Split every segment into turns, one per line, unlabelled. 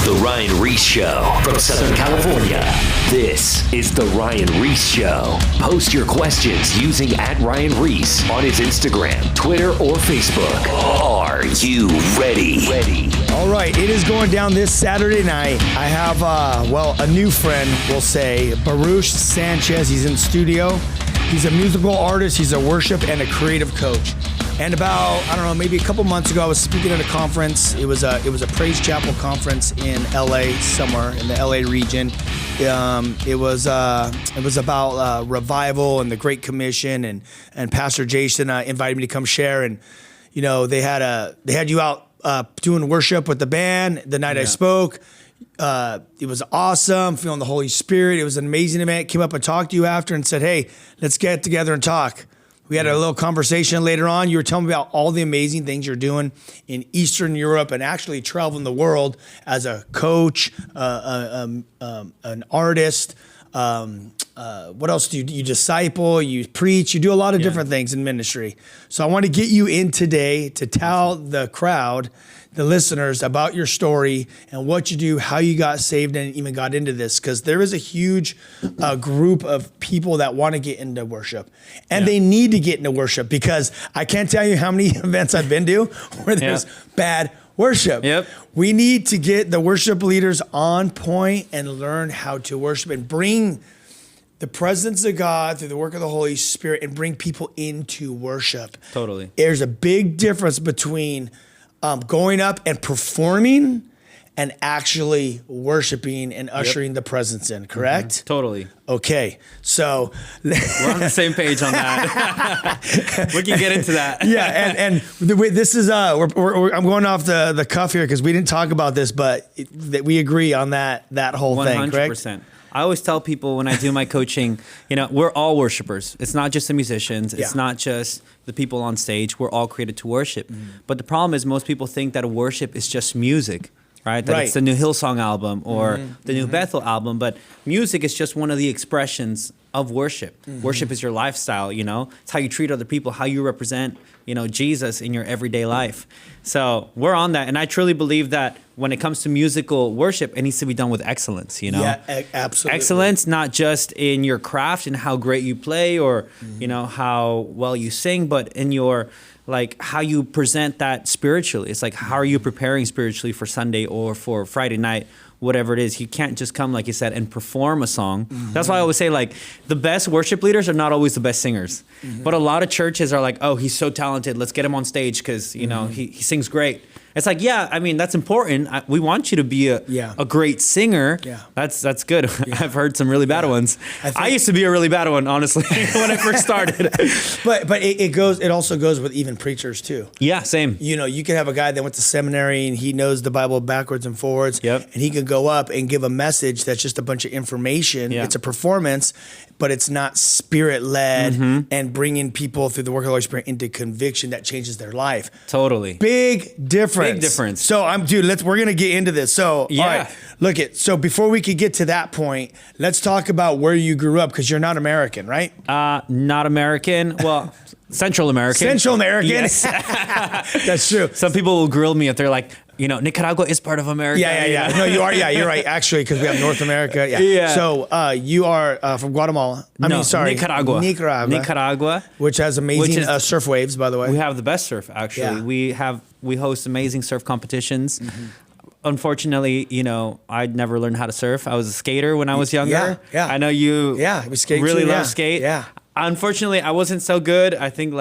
The Ryan Ries Show from Southern California. This is The Ryan Ries Show. Post your questions using @Ryan Ries on his Instagram, Twitter, or Facebook. Are you ready?
All right, it is going down this Saturday night. I have, a new friend, we'll say, Baruch Sanchez. He's in studio. He's a musical artist. He's a worship and a creative coach. And about, maybe a couple months ago, I was speaking at a conference. It was a Praise Chapel conference in LA, somewhere in the LA region. It was about revival and the Great Commission, and Pastor Jason invited me to come share. And they had you out doing worship with the band the night I spoke. It was awesome, feeling the Holy Spirit. It was an amazing event. Came up and talked to you after and said, hey, let's get together and talk. We had a little conversation later on. You were telling me about all the amazing things you're doing in Eastern Europe and actually traveling the world as a coach, an artist. What else do you disciple, you preach, you do a lot of different things in ministry. So I want to get you in today to tell the crowd, the listeners, about your story and what you do, how you got saved and even got into this, because there is a huge group of people that want to get into worship, and they need to get into worship, because I can't tell you how many events I've been to where there's bad worship.
Yep.
We need to get the worship leaders on point and learn how to worship and bring the presence of God through the work of the Holy Spirit and bring people into worship.
Totally.
There's a big difference between going up and performing and actually worshiping and ushering the presence in, correct?
Mm-hmm. Totally.
Okay, so
we're on the same page on that. We can get into that.
Yeah, and this is I'm going off the cuff here because we didn't talk about this, but that we agree on that whole
100%.
thing, correct?
I always tell people when I do my coaching, we're all worshipers. It's not just the musicians. It's not just the people on stage. We're all created to worship. But the problem is most people think that worship is just music, right? That it's the new Hillsong album or the new Bethel album. But music is just one of the expressions of worship. Worship is your lifestyle, It's how you treat other people, how you represent, Jesus in your everyday life. So we're on that. And I truly believe that when it comes to musical worship, it needs to be done with excellence,
Yeah, absolutely.
Excellence, not just in your craft and how great you play or, how well you sing, but in your, how you present that spiritually. It's like, how are you preparing spiritually for Sunday or for Friday night? Whatever it is, you can't just come, like you said, and perform a song. That's why I always say, the best worship leaders are not always the best singers. But a lot of churches are like, oh, he's so talented, let's get him on stage because, he sings great. It's like, that's important. We want you to be a great singer. Yeah. That's good. Yeah. I've heard some really bad ones. I used to be a really bad one, honestly, when I first started.
But it also goes with even preachers too.
Yeah, same.
You can have a guy that went to seminary and he knows the Bible backwards and forwards.
Yep.
And he could go up and give a message that's just a bunch of information. Yeah. It's a performance, but it's not spirit-led and bringing people through the work of the Holy Spirit into conviction that changes their life.
Totally.
Big difference.
Big difference.
So we're gonna get into this. So all right, so before we could get to that point, let's talk about where you grew up, because you're not American, right?
Not American. Well, Central American.
Central American.
Yes.
That's true.
Some people will grill me if they're like, Nicaragua is part of America.
Yeah. No, you are. Yeah, you're right. Actually, because we have North America. Yeah. So you are from Guatemala.
Nicaragua.
Which has amazing surf waves, by the way.
We have the best surf, actually.
Yeah.
We host amazing surf competitions. Unfortunately, I'd never learned how to surf. I was a skater when I was younger.
Yeah.
I know you really love skate.
Yeah.
Unfortunately, I wasn't so good. I think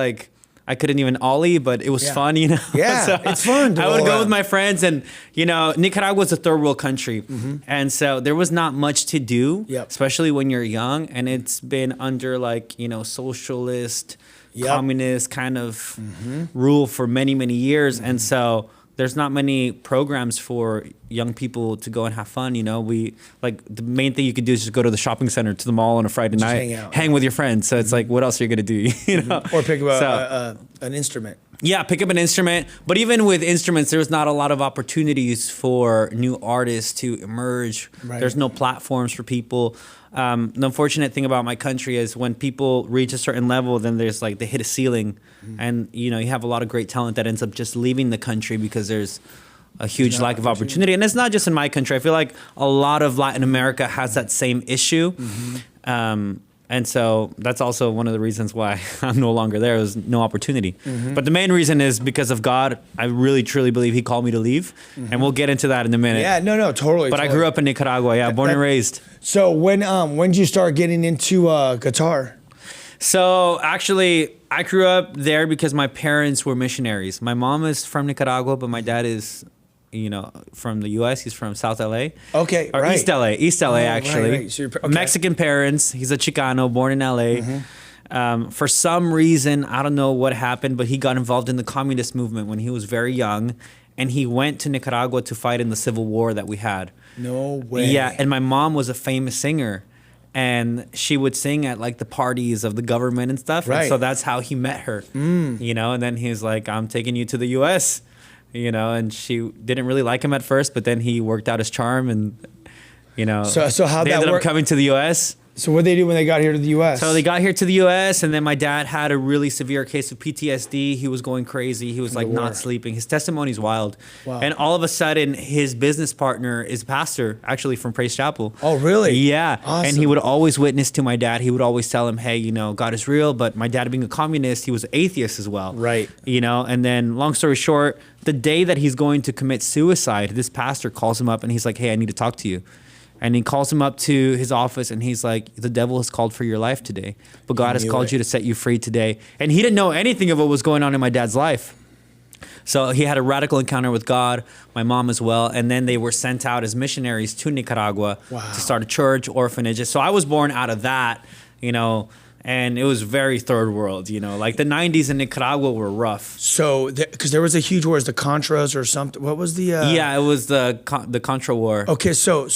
I couldn't even ollie, but it was fun,
Yeah,
so
it's fun.
I would go with my friends, and Nicaragua is a third world country, and so there was not much to do, especially when you're young, and it's been under socialist, communist kind of rule for many, many years, and so there's not many programs for young people to go and have fun. The main thing you could do is just go to the shopping center, to the mall on a Friday night, hang with your friends. So it's like, what else are you gonna do?
Or pick up an instrument.
Yeah, pick up an instrument. But even with instruments, there's not a lot of opportunities for new artists to emerge. Right. There's no platforms for people. The unfortunate thing about my country is when people reach a certain level, then there's they hit a ceiling, and you have a lot of great talent that ends up just leaving the country because there's a huge lack of opportunity. And it's not just in my country. I feel like a lot of Latin America has that same issue. And so that's also one of the reasons why I'm no longer there. There's no opportunity. But the main reason is because of God. I really, truly believe he called me to leave. And we'll get into that in a minute.
Yeah, no, totally.
But I grew up in Nicaragua, born and raised.
So when did you start getting into guitar?
So actually, I grew up there because my parents were missionaries. My mom is from Nicaragua, but my dad is, from the U.S. He's from South L.A.
Okay,
or
right.
East L.A. actually.
Right. So okay.
Mexican parents. He's a Chicano, born in L.A. For some reason, I don't know what happened, but he got involved in the communist movement when he was very young, and he went to Nicaragua to fight in the civil war that we had.
No way.
Yeah, and my mom was a famous singer. And she would sing at like the parties of the government and stuff.
Right.
And so that's how he met her, and then he was like, I'm taking you to the U.S., and she didn't really like him at first, but then he worked out his charm and,
So how
they
that
ended up
work?
coming to the U.S.
So what did they do when they got here to the U.S.?
So they got here to the U.S. and then my dad had a really severe case of PTSD. He was going crazy. He was like not sleeping. His testimony's wild.
Wow.
And all of a sudden, his business partner is a pastor, actually from Praise Chapel.
Oh, really?
Yeah.
Awesome.
And he would always witness to my dad. He would always tell him, hey, God is real. But my dad being a communist, he was an atheist as well.
Right.
And then long story short, the day that he's going to commit suicide, this pastor calls him up and he's like, hey, I need to talk to you. And he calls him up to his office and he's like, the devil has called for your life today, but God has called you to set you free today. And he didn't know anything of what was going on in my dad's life. So he had a radical encounter with God, my mom as well. And then they were sent out as missionaries to Nicaragua to start a church, orphanages. So I was born out of that, and it was very third world, like the 90s in Nicaragua were rough.
So, because there was a huge war, the Contras or something. What was the?
Yeah, it was the Contra War.
Okay, so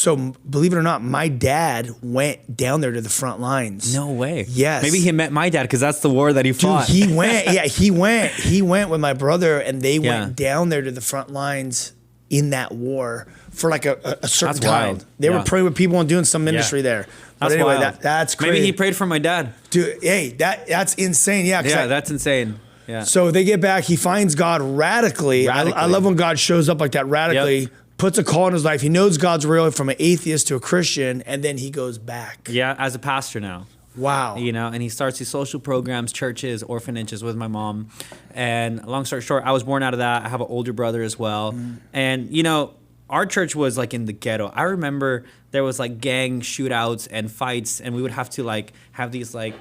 believe it or not, my dad went down there to the front lines.
No way.
Yes.
Maybe he met my dad because that's the war that he fought.
Dude, he went. Yeah, he went. He went with my brother, and they went down there to the front lines in that war for like a certain
That's
time.
wild.
They were praying with people and doing some ministry there. But
That's
anyway,
wild.
that's crazy.
Maybe he prayed for my dad.
Dude, hey, that's insane. Yeah,
That's insane. Yeah.
So they get back. He finds God radically. I love when God shows up like that radically.
Yep.
Puts a call in his life. He knows God's real from an atheist to a Christian, and then he goes back.
Yeah, as a pastor now.
Wow.
And he starts these social programs, churches, orphanages with my mom. And long story short, I was born out of that. I have an older brother as well. And, our church was like in the ghetto. I remember there was like gang shootouts and fights, and we would have to like have these like,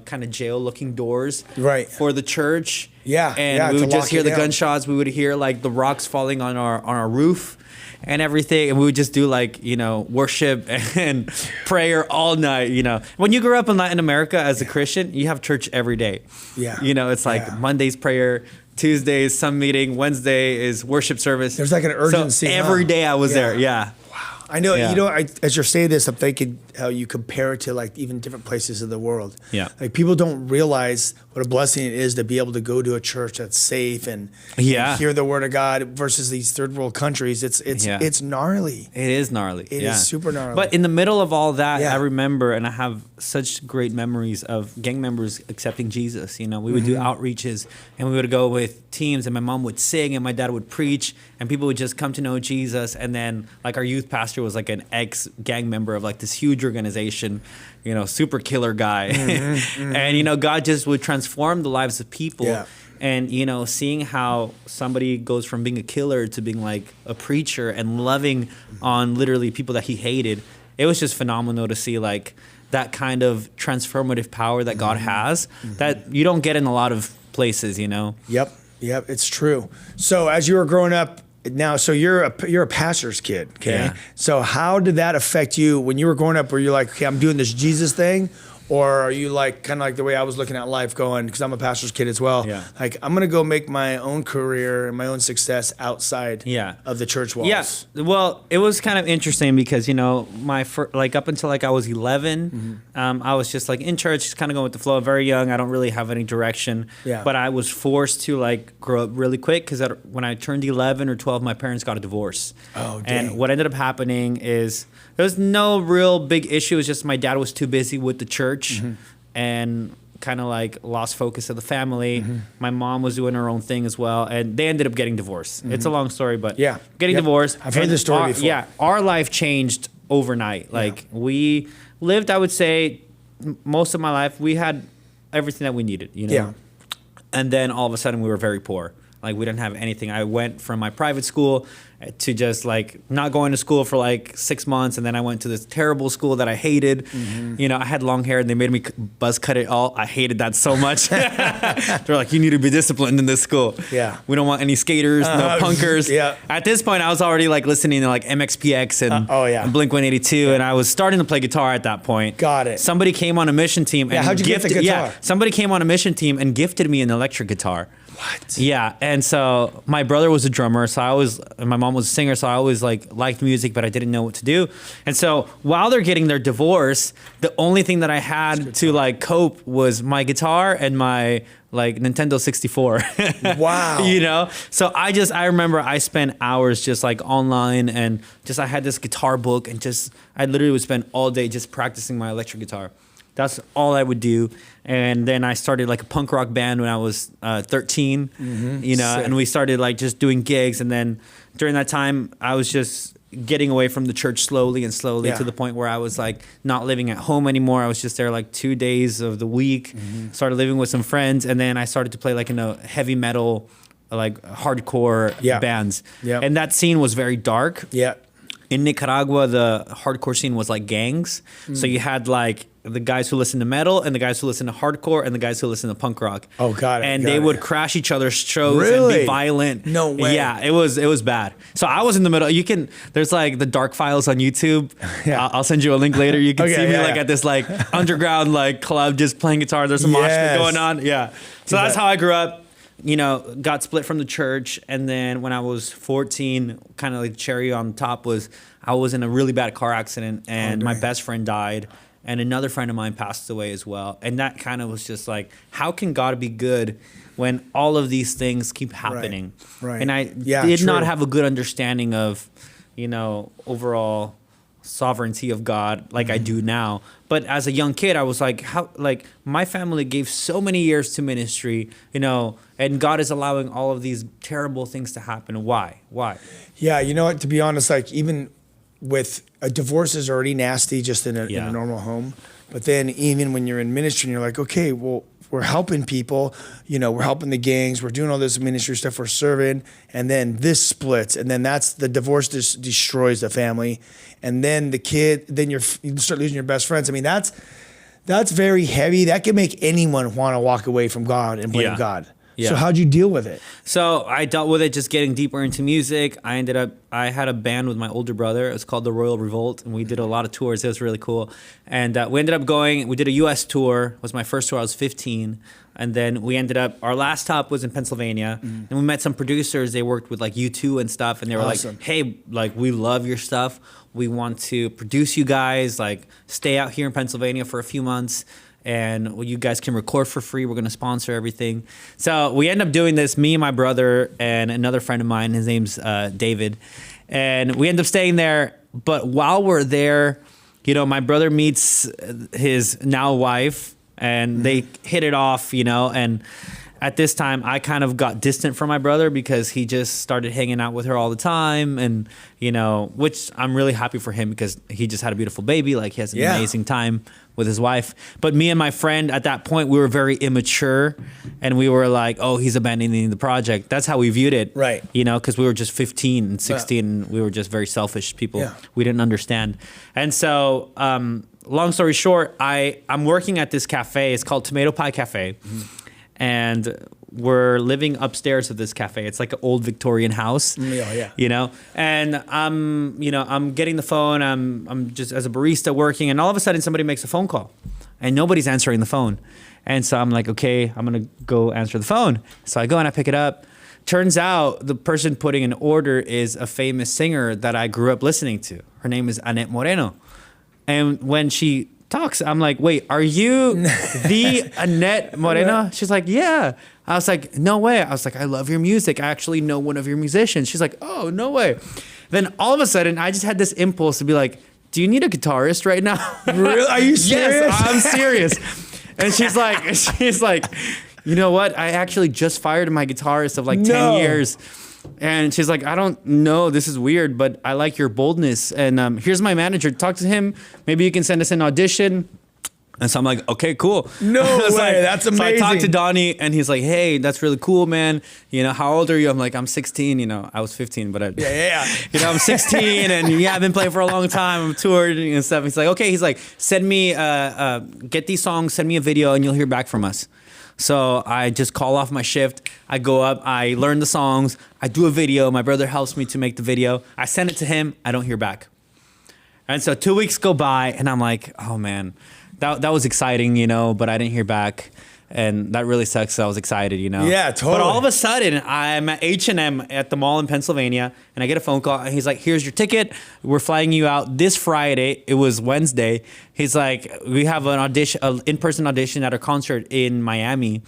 kind of jail looking doors for the church.
Yeah.
And we would just hear the gunshots. We would hear like the rocks falling on our roof and everything. And we would just do like, worship and prayer all night, When you grew up in Latin America as a Christian, you have church every day.
Yeah.
It's like Monday's prayer, Tuesday's some meeting, Wednesday is worship service.
There's like an urgency.
So every day I was there. Yeah.
I know, as you're saying this, I'm thinking how you compare it to like even different places of the world.
Yeah.
Like people don't realize what a blessing it is to be able to go to a church that's safe and hear the word of God versus these third world countries. It's gnarly.
It is gnarly.
It is super gnarly.
But in the middle of all that, I remember, and I have such great memories of gang members accepting Jesus. We would do outreaches and we would go with teams and my mom would sing and my dad would preach and people would just come to know Jesus. And then like our youth pastor was like an ex-gang member of like this huge organization, super killer guy. And, God just would transform the lives of people. Yeah. And, seeing how somebody goes from being a killer to being like a preacher and loving on literally people that he hated, it was just phenomenal to see like that kind of transformative power that God has that you don't get in a lot of places,
Yep, it's true. So as you were growing up, now, so you're a pastor's kid, okay?
Yeah.
So how did that affect you when you were growing up? Were you like, okay, I'm doing this Jesus thing? Or are you like kind of like the way I was looking at life going, because I'm a pastor's kid as well, like I'm going to go make my own career and my own success outside of the church walls?
Yeah, well, it was kind of interesting because, like up until like I was 11, I was just like in church, just kind of going with the flow. Very young, I don't really have any direction. Yeah. But I was forced to like grow up really quick because when I turned 11 or 12, my parents got a divorce.
Oh, dang.
And what ended up happening is there was no real big issue. It was just my dad was too busy with the church and kind of like lost focus of the family. My mom was doing her own thing as well, and they ended up getting divorced. It's a long story, but getting divorced.
I've heard this story before.
Yeah, our life changed overnight. Like we lived, I would say, most of my life, we had everything that we needed, you know?
Yeah.
And then all of a sudden we were very poor. Like we didn't have anything. I went from my private school to just like not going to school for like 6 months. And then I went to this terrible school that I hated. You know, I had long hair and they made me buzz cut it all. I hated that so much. They're like, you need to be disciplined in this school.
Yeah.
We don't want any skaters, no punkers.
Yeah.
At this point, I was already like listening to like MXPX and Blink 182. And I was starting to play guitar at that point.
Got it.
Somebody came on a mission team. And
how'd you get the guitar?
Yeah, somebody came on a mission team and gifted me an electric guitar.
What?
Yeah, and so my brother was a drummer, and my mom was a singer, so I always like liked music, but I didn't know what to do. And so while they're getting their divorce, the only thing that I had to like cope was my guitar and my like Nintendo 64.
Wow.
You know? So I remember I spent hours just like online and just I had this guitar book and just I literally would spend all day just practicing my electric guitar. That's all I would do. And then I started like a punk rock band when I was 13, you know,
Sick.
and we started like just doing gigs. And then during that time, I was just getting away from the church slowly to the point where I was like not living at home anymore. I was just there like 2 days of the week, started living with some friends. And then I started to play like in a heavy metal, like hardcore bands. And that scene was very dark.
Yeah.
In Nicaragua, the hardcore scene was like gangs. So you had like the guys who listen to metal and the guys who listen to hardcore and the guys who listen to punk rock.
Oh, got it.
And
got
they
it.
would crash each other's shows and
Really?
be violent.
No way.
Yeah, it was bad. So I was in the middle. There's like the dark files on YouTube.
Yeah.
I'll send you a link later. You can
Okay,
see me
yeah,
like
yeah.
at this like underground like club just playing guitar. There's some mosh pit going on. Yeah. So that's how I grew up. You know, got split from the church, and then when I was 14, kind of like cherry on top was I was in a really bad car accident, and my best friend died, and another friend of mine passed away as well. And that kind of was just like, how can God be good when all of these things keep happening?
Right.
And I did not have a good understanding of, you know, overall sovereignty of God like I do now. But as a young kid, I was like, how, like my family gave so many years to ministry, you know, and God is allowing all of these terrible things to happen. Why?
Yeah, you know what, to be honest, like even with a divorce is already nasty just in a normal home. But then even when you're in ministry and you're like, okay, well, we're helping people, you know, we're helping the gangs, we're doing all this ministry stuff, we're serving, and then this splits, and then that's the divorce destroys the family, and then the kid, then you start losing your best friends. I mean, that's very heavy. That can make anyone want to walk away from God and blame God.
Yeah.
So how'd you deal with it?
So I dealt with it just getting deeper into music. I had a band with my older brother. It was called the Royal Revolt, and we did a lot of tours. It was really cool. And we ended up we did a U.S. tour. It was my first tour. I was 15. And then our last stop was in Pennsylvania. And we met some producers. They worked with like U2 and stuff. And they were
Awesome.
like, hey, like we love your stuff. We want to produce you guys, like stay out here in Pennsylvania for a few months. And you guys can record for free. We're going to sponsor everything. So we end up doing this, me and my brother and another friend of mine. His name's David. And we end up staying there. But while we're there, you know, my brother meets his now wife and they hit it off, you know. And at this time, I kind of got distant from my brother because he just started hanging out with her all the time. And, you know, which I'm really happy for him because he just had a beautiful baby. Like he has an amazing time with his wife. But me and my friend at that point, we were very immature and we were like, oh, he's abandoning the project. That's how we viewed it.
Right.
You know, because we were just 15 and 16 and we were just very selfish people.
Yeah.
We didn't understand. And so, long story short, I'm working at this cafe. It's called Tomato Pie Cafe. And we're living upstairs of this cafe. It's like an old Victorian house. You know, and I'm getting the phone. I'm just as a barista working, and all of a sudden somebody makes a phone call, and nobody's answering the phone. And so I'm like, okay, I'm gonna go answer the phone. So I go and I pick it up. Turns out the person putting an order is a famous singer that I grew up listening to. Her name is Annette Moreno, and when she talks, I'm like, wait, are you the Annette Moreno? She's like, yeah. I was like, no way. I was like, I love your music. I actually know one of your musicians. She's like, oh, no way. Then all of a sudden, I just had this impulse to be like, do you need a guitarist right now?
Really? Are you serious?
Yes, I'm serious. And she's like, you know what? I actually just fired my guitarist of like 10 years. And she's like, I don't know, this is weird, but I like your boldness. And here's my manager. Talk to him. Maybe you can send us an audition. And so I'm like, okay, cool.
No way, that's amazing.
So I talked to Donnie, and he's like, hey, that's really cool, man. You know, how old are you? I'm like, I'm 16. You know, I was 15, but you know, I'm 16, and I've been playing for a long time. I'm toured and stuff. He's like, okay. He's like, send me, get these songs, send me a video, and you'll hear back from us. So I just call off my shift. I go up, I learn the songs, I do a video. My brother helps me to make the video. I send it to him. I don't hear back. And so 2 weeks go by, and I'm like, oh man, that was exciting, you know, but I didn't hear back. And that really sucks. So I was excited, you know.
Yeah, totally.
But all of a sudden, I'm at H&M at the mall in Pennsylvania, and I get a phone call, and he's like, here's your ticket. We're flying you out this Friday. It was Wednesday. He's like, we have an in-person audition at a concert in Miami.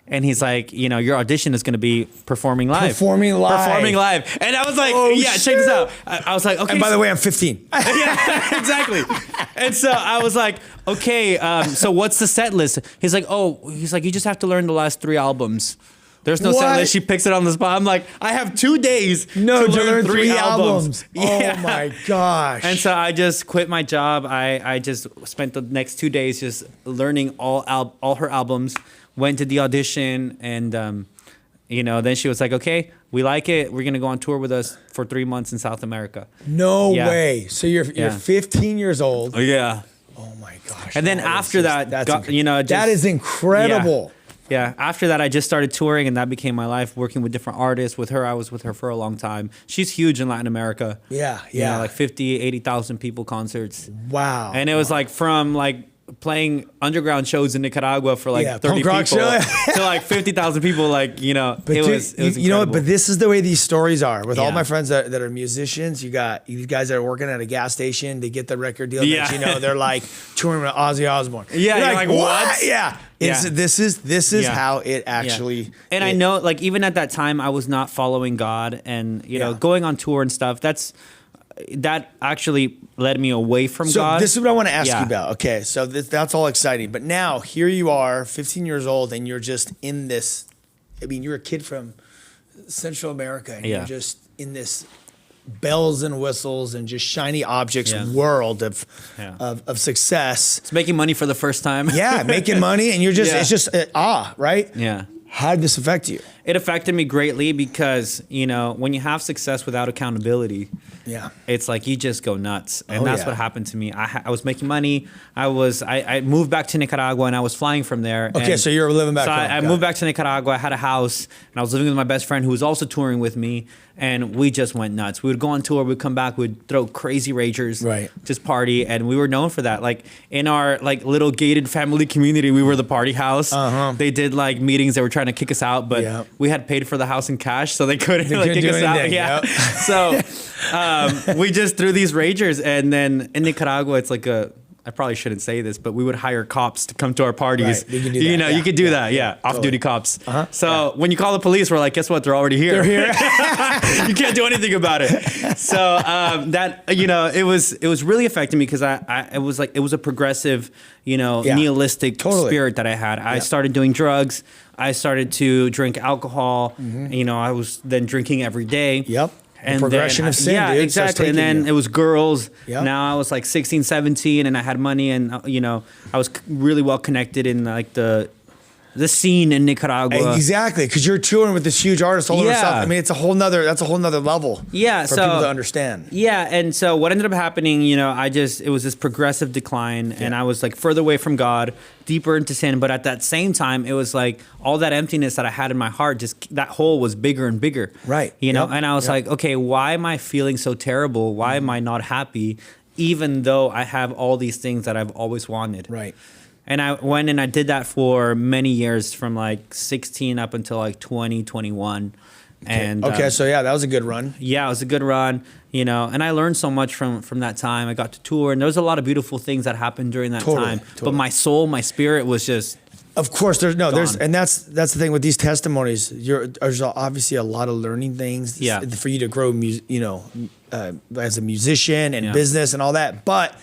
And he's like, you know, your audition is going to be performing live.
Performing live.
And I was like, check this out. I was like, okay.
And by the way, I'm 15.
Yeah, exactly. And so I was like, okay, so what's the set list? He's like, you just have to learn the last 3 albums. There's no set list. She picks it on the spot. I'm like, I have 2 days to learn 3 albums.
Yeah. Oh my gosh.
And so I just quit my job. I just spent the next 2 days just learning all her albums. Went to the audition, and you know, then she was like, okay, we like it. We're going to go on tour with us for 3 months in South America.
No way. So you're 15 years old.
Yeah.
Oh my gosh.
And then after that, you know,
that is incredible.
Yeah. After that, I just started touring, and that became my life, working with different artists. With her, I was with her for a long time. She's huge in Latin America.
Yeah.
You know, like 50, 80,000 people concerts.
Wow.
And it was like from like playing underground shows in Nicaragua for like 30 people to like 50,000 people, like, you know,
but
it was incredible.
You know what, but this is the way these stories are. With all
Yeah.
my friends that are musicians, you got these guys that are working at a gas station, they get the record deal,
Yeah.
next you know, they're like touring with Ozzy Osbourne.
Yeah, you're like, what?
Yeah.
Yeah.
This is
Yeah.
how it actually
And I know, like, even at that time, I was not following God, and, you know, going on tour and stuff, that actually led me away from God.
So this is what I want to ask
Yeah.
you about. Okay, so that's all exciting. But now, here you are, 15 years old, and you're just in this, I mean, you're a kid from Central America, and
Yeah.
you're just in this bells and whistles and just shiny objects
Yeah.
world of
Yeah.
success.
It's making money for the first time.
Yeah, making money, and you're just,
Yeah.
it's just right?
Yeah.
How did this affect you?
It affected me greatly because, you know, when you have success without accountability,
Yeah.
it's like you just go nuts. And
Oh,
that's
yeah.
what happened to me. I was making money. I moved back to Nicaragua, and I was flying from there.
Okay,
and
so you're living back
so
home.
I
Got
moved
it.
back to Nicaragua. I had a house, and I was living with my best friend who was also touring with me. And we just went nuts. We would go on tour. We'd come back. We'd throw crazy ragers.
Right.
Just party. And we were known for that. Like, in our like little gated family community, we were the party house.
Uh-huh.
They did like meetings. They were trying to kick us out, but
Yeah.
we had paid for the house in cash, so they couldn't like
couldn't
kick
do
us out.
anything,
Yeah.
yep.
So we just threw these ragers, and then in Nicaragua, it's like I probably shouldn't say this, but we would hire cops to come to our parties.
Right, you can do
You
that,
know,
yeah,
you could do
yeah,
that. Yeah.
yeah,
Off-duty cops.
Uh-huh,
So when you call the police, we're like, guess what? They're already here.
They're here.
You can't do anything about it. So that, you know, it was really affecting me because it was a progressive, you know,
Yeah,
nihilistic
totally.
spirit that I had. I started doing drugs. I started to drink alcohol. You know, I was then drinking every day.
Yep. The
And
progression
then,
of sin,
yeah,
dude, starts
exactly. And
taking
then
you.
it was girls.
Yep.
Now I was like 16, 17, and I had money, and you know, I was really well connected in like the scene in Nicaragua.
Exactly, because you're touring with this huge artist all over
Yeah.
South. I mean, that's a whole nother level.
Yeah,
for
so
people to understand.
Yeah, and so what ended up happening, you know, it was this progressive decline, and I was like further away from God, deeper into sin. But at that same time, it was like all that emptiness that I had in my heart, just that hole was bigger and bigger.
Right.
You know,
Yep.
and I was
Yep.
like, okay, why am I feeling so terrible? Why am I not happy, even though I have all these things that I've always wanted?
Right.
And I went and I did that for many years, from like 16 up until like 20, 21. And
Okay, so yeah, that was a good run.
yeah, it was a good run, you know, and I learned so much from that time. I got to tour, and there was a lot of beautiful things that happened during that time. But
Totally.
my soul, my spirit was just
Of course, there's
Gone.
and that's the thing with these testimonies. There's obviously a lot of learning things.
Yeah.
For you to grow, as a musician and
Yeah.
business and all that. But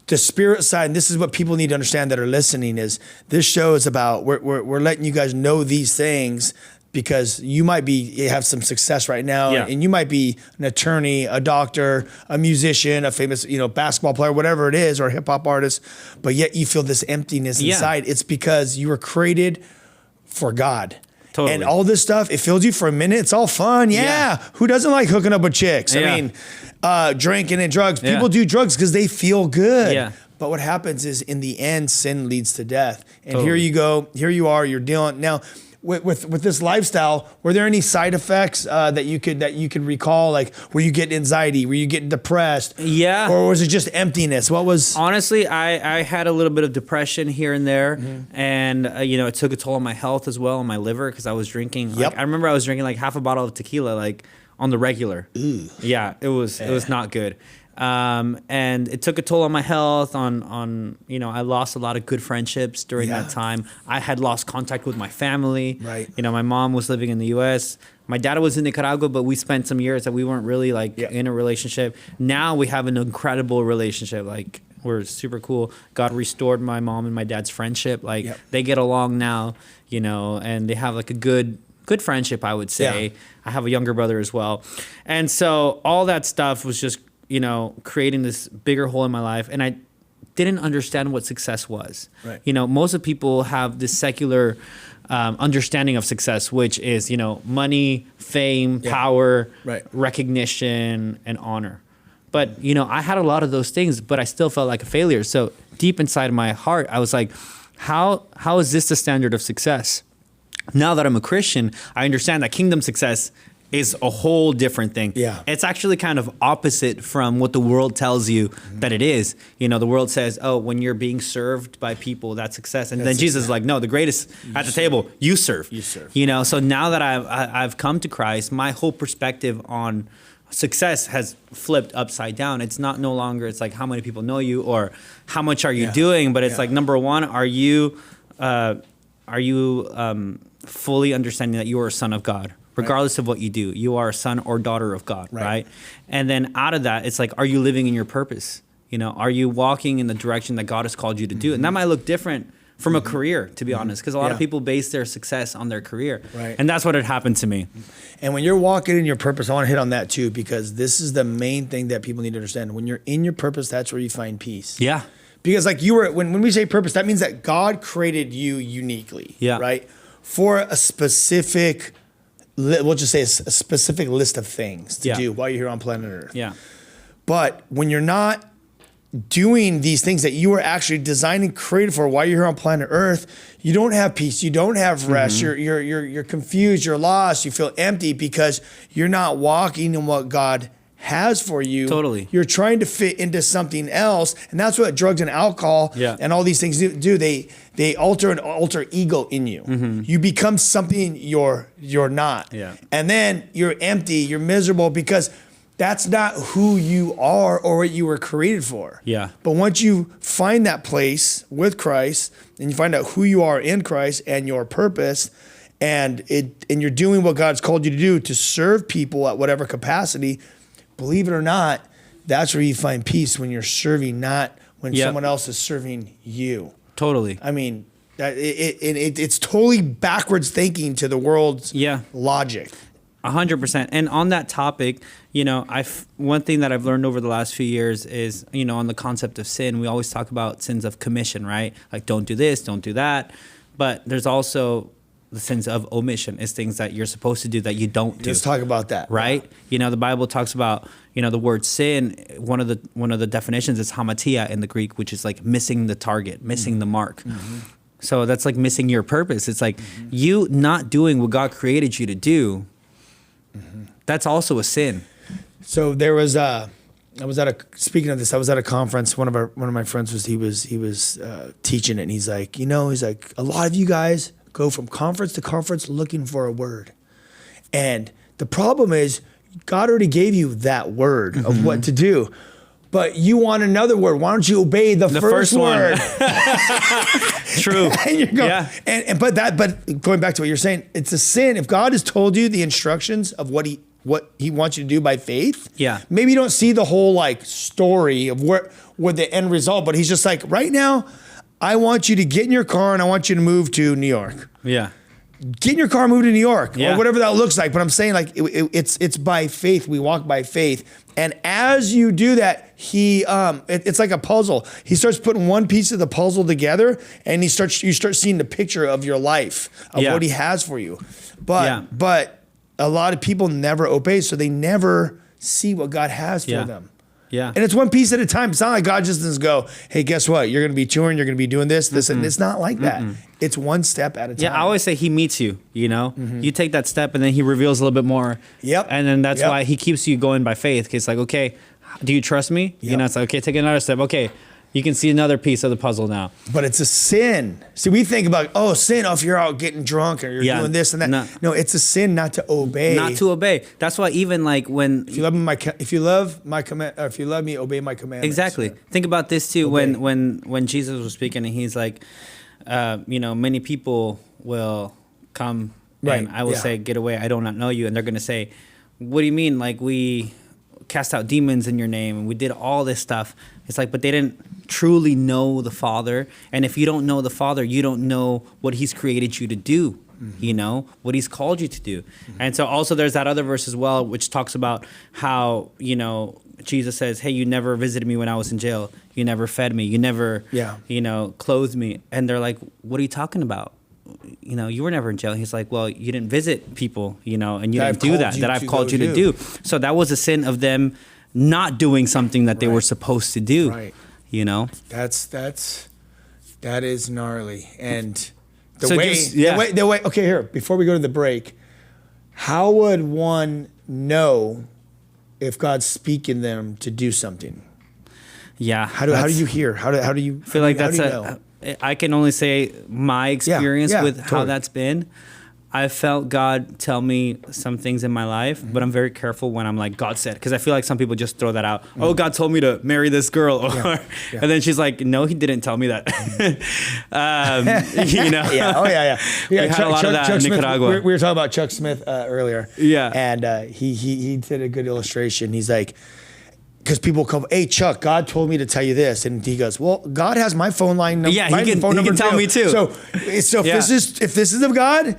the spirit side, and this is what people need to understand that are listening, is this show is about, we're letting you guys know these things because you might have some success right now, and you might be an attorney, a doctor, a musician, a famous, basketball player, whatever it is, or a hip hop artist, but yet you feel this emptiness inside. It's because you were created for God. Totally. And all this stuff, it fills you for a minute. It's all fun. Yeah. Who doesn't like hooking up with chicks? I mean, drinking and drugs. People do drugs because they feel good. Yeah. But what happens is, in the end, sin leads to death. And here you go. Here you are. You're dealing now. With this lifestyle, were there any side effects that you could recall? Like, were you getting anxiety? Were you getting depressed? Yeah. Or was it just emptiness? What was?
Honestly, I had a little bit of depression here and there, and it took a toll on my health as well, on my liver, because I was drinking. Like, I remember I was drinking like half a bottle of tequila, like on the regular. Ooh. Yeah, it was not good. And it took a toll on my health, on I lost a lot of good friendships during that time. I had lost contact with my family. Right. My mom was living in the US. My dad was in Nicaragua, but we spent some years that we weren't really in a relationship. Now we have an incredible relationship. Like, we're super cool. God restored my mom and my dad's friendship. Like, they get along now, and they have like a good friendship, I would say. Yeah. I have a younger brother as well. And so all that stuff was just creating this bigger hole in my life. And I didn't understand what success was. Right. Most of people have this secular understanding of success, which is, money, fame, power, recognition, and honor. But, I had a lot of those things, but I still felt like a failure. So deep inside my heart, I was like, how is this the standard of success? Now that I'm a Christian, I understand that kingdom success is a whole different thing. Yeah. It's actually kind of opposite from what the world tells you that it is. The world says, oh, when you're being served by people, that's success. And then Jesus is like, no, the greatest at the table, you serve. You serve. So now that I've come to Christ, my whole perspective on success has flipped upside down. It's no longer, it's like, how many people know you or how much are you doing? But it's like, number one, are you fully understanding that you are a son of God? Regardless of what you do, you are a son or daughter of God, right? And then out of that, it's like, are you living in your purpose? Are you walking in the direction that God has called you to do? And that might look different from a career, to be honest, because a lot of people base their success on their career. Right. And that's what had happened to me.
And when you're walking in your purpose, I want to hit on that too, because this is the main thing that people need to understand. When you're in your purpose, that's where you find peace. Yeah. Because like when we say purpose, that means that God created you uniquely, right? For a specific, we'll just say a specific list of things to do while you're here on planet Earth. Yeah. But when you're not doing these things that you were actually designed and created for while you're here on planet Earth, you don't have peace. You don't have rest. You're confused. You're lost. You feel empty because you're not walking in what God has for you. Totally. You're trying to fit into something else. And that's what drugs and alcohol and all these things do. They alter an alter ego in you. You become something you're not. Yeah. And then you're empty, you're miserable because that's not who you are or what you were created for. Yeah. But once you find that place with Christ and you find out who you are in Christ and your purpose, and you're doing what God's called you to do, to serve people at whatever capacity, believe it or not, that's where you find peace, when you're serving, not when someone else is serving you. Totally. I mean, it's totally backwards thinking to the world's logic.
100%. And on that topic, one thing that I've learned over the last few years is, on the concept of sin, we always talk about sins of commission, right? Like, don't do this, don't do that. But there's also the sins of omission, is things that you're supposed to do that you don't do.
Let's talk about that.
Right? The Bible talks about, the word sin. One of the definitions is hamatia in the Greek, which is like missing the target, missing the mark. So that's like missing your purpose. It's like you not doing what God created you to do. That's also a sin.
So there was speaking of this, I was at a conference. One of my friends was teaching it, and he's like, a lot of you guys go from conference to conference looking for a word. And the problem is, God already gave you that word of what to do, but you want another word. Why don't you obey the first word?
True.
And you're going, but going back to what you're saying, it's a sin. If God has told you the instructions of what what he wants you to do by faith.
Yeah.
Maybe you don't see the whole like story of where the end result, but he's just like, right now, I want you to get in your car and I want you to move to New York.
Yeah.
Get in your car, move to New York,
Yeah.
or whatever that looks like. But I'm saying like it's by faith. We walk by faith, and as you do that, it's like a puzzle. He starts putting one piece of the puzzle together, and you start seeing the picture of your life of what he has for you. But a lot of people never obey, so they never see what God has for them.
Yeah.
And it's one piece at a time. It's not like God just doesn't go, hey, guess what? You're going to be touring. You're going to be doing this, and it's not like that. It's one step at a time.
Yeah, I always say he meets you, you know? You take that step and then he reveals a little bit more.
Yep.
And then that's why he keeps you going by faith. It's like, okay, do you trust me?
Yep.
You know, it's like, okay, take another step. Okay, you can see another piece of the puzzle now.
But it's a sin. See, we think about, sin, if you're out getting drunk or you're doing this and that. No, it's a sin not to obey.
Not to obey. That's why even like when...
If you love me, obey my commandments.
Exactly. Think about this too. When Jesus was speaking and he's like, many people will come and I will say, get away, I do not know you. And they're going to say, what do you mean? Like we cast out demons in your name and we did all this stuff. It's like, but they didn't truly know the Father. And if you don't know the Father, you don't know what he's created you to do. You know, what he's called you to do. And so also there's that other verse as well, which talks about how, Jesus says, hey, you never visited me when I was in jail. You never fed me. You never, clothed me. And they're like, what are you talking about? You were never in jail. He's like, well, you didn't visit people, and you didn't do that I've called you to do. So that was a sin of them not doing something that they were supposed to do.
Right. That is gnarly. And the way, okay, here, before we go to the break, how would one know if God's speaking them to do something?
Yeah.
How do you hear? How do you
feel like
that's
I can only say my experience with how that's been. I felt God tell me some things in my life, but I'm very careful when I'm like, God said, because I feel like some people just throw that out. Oh, God told me to marry this girl. And then she's like, no, he didn't tell me that.
Yeah. Oh, yeah.
We had a lot of that in Nicaragua.
We were talking about Chuck Smith earlier.
Yeah.
And he did a good illustration. He's like, because people come, hey, Chuck, God told me to tell you this. And he goes, well, God has my phone line number.
Yeah, he can tell me too.
So if this is of God,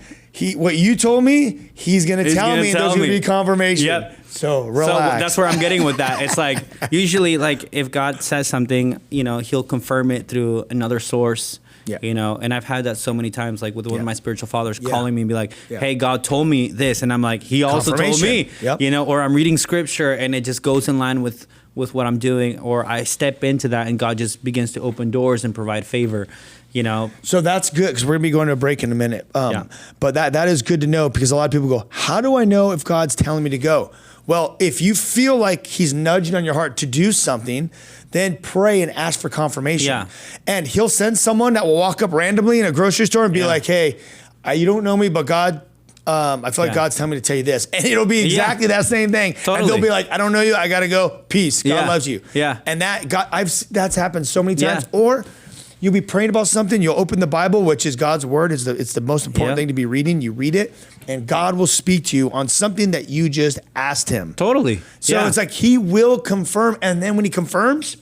what you told me, he's going to tell me, and there's going to be confirmation.
Yep.
So relax.
So that's where I'm getting with that. It's like, usually, like, if God says something, he'll confirm it through another source. Yeah. And I've had that so many times, like with one of my spiritual fathers calling me and be like, hey, God told me this. And I'm like, he also told me, or I'm reading scripture and it just goes in line with what I'm doing, or I step into that and God just begins to open doors and provide favor.
So that's good, because we're going to be going to a break in a minute. But that is good to know, because a lot of people go, how do I know if God's telling me to go? Well, if you feel like he's nudging on your heart to do something, then pray and ask for confirmation. Yeah. And he'll send someone that will walk up randomly in a grocery store and be like, hey, you don't know me, but God, I feel like God's telling me to tell you this. And it'll be exactly that same thing.
Totally.
And they'll be like, I don't know you. I got to go. Peace. God loves you.
Yeah.
And that's happened so many times. Or you'll be praying about something. You'll open the Bible, which is God's word. It's the most important thing to be reading. You read it, and God will speak to you on something that you just asked him.
Totally.
So it's like he will confirm, and then when he confirms,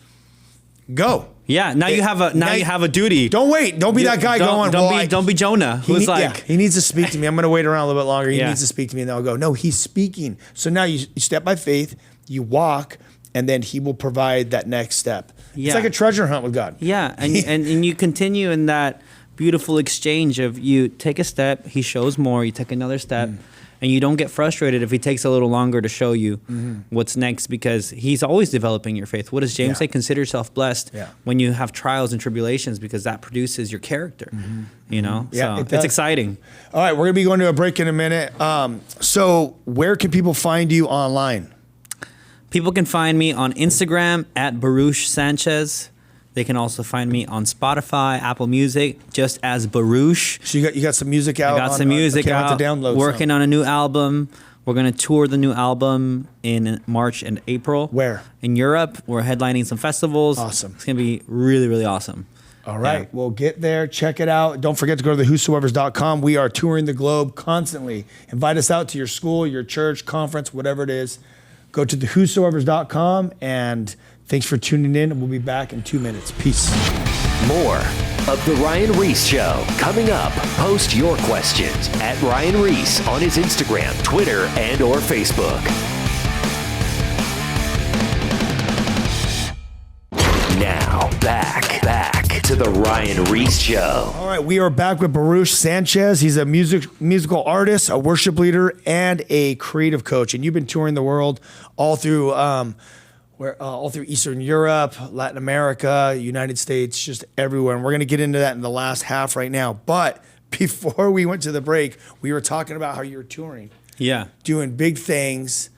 go.
Yeah. Now you have a duty.
Don't wait. Don't be that guy going.
Don't be Jonah.
He needs to speak to me. I'm going to wait around a little bit longer. He needs to speak to me, and then I'll go. No, he's speaking. So now you step by faith. You walk, and then he will provide that next step. Yeah. It's like a treasure hunt with God.
Yeah, and you continue in that beautiful exchange of, you take a step, he shows more, you take another step, and you don't get frustrated if he takes a little longer to show you what's next, because he's always developing your faith. What does James say? Consider yourself blessed when you have trials and tribulations, because that produces your character. Yeah, so it's exciting.
All right, we're going to be going to a break in a minute. So where can people find you online?
People can find me on Instagram at Baruch Sanchez. They can also find me on Spotify, Apple Music, just as Baruch.
So you got some music out?
I got some music out.
To download
working on a new album. We're going to tour the new album in March and April.
Where?
In Europe. We're headlining some festivals.
Awesome.
It's going to be really, really awesome.
All right.
Yeah.
Well, get there, check it out. Don't forget to go to the whosoevers.com. We are touring the globe constantly. Invite us out to your school, your church, conference, whatever it is. Go to the whosoevers.com, and thanks for tuning in. We'll be back in 2 minutes. Peace.
More of The Ryan Ries Show coming up. Post your questions at Ryan Ries on his Instagram, Twitter, and or Facebook. Now, back to The Ryan Ries Show.
All right, we are back with Baruch Sanchez. He's a musical artist, a worship leader, and a creative coach. And you've been touring the world all through Eastern Europe, Latin America, United States, just everywhere. And we're going to get into that in the last half right now. But before we went to the break, we were talking about how you were touring.
Yeah.
Doing big things,